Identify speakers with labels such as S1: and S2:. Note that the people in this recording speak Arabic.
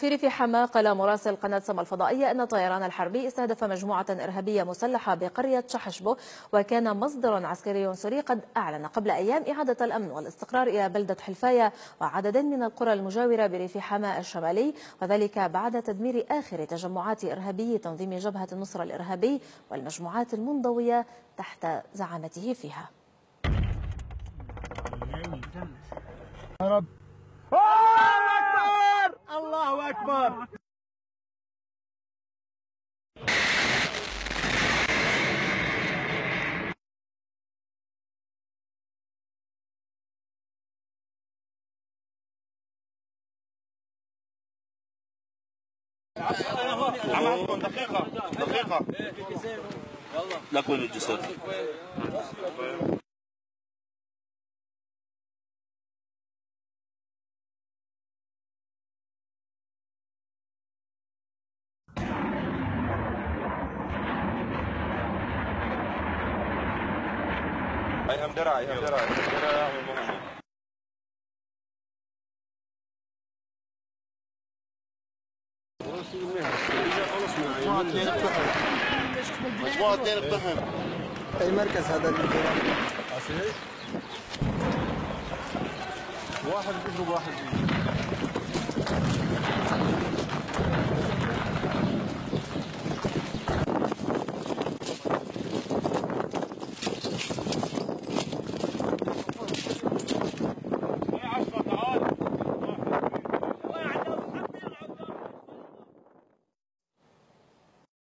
S1: في ريف حماة قال مراسل قناة سما الفضائية أن الطيران الحربي استهدف مجموعة إرهابية مسلحة بقرية شحشبو، وكان مصدر عسكري سوري قد أعلن قبل أيام إعادة الأمن والاستقرار إلى بلدة حلفاية وعدد من القرى المجاورة بريف حماة الشمالي، وذلك بعد تدمير آخر تجمعات إرهابي تنظيم جبهة النصرة الإرهابي والمجموعات المنضوية تحت زعامته فيها.
S2: الله أكبر. دقيقة لكم الجسد. هيهم درع مجموعة 2 اقتحم.
S3: أي مركز هذا الدرع؟
S2: واحد بيضرب واحد.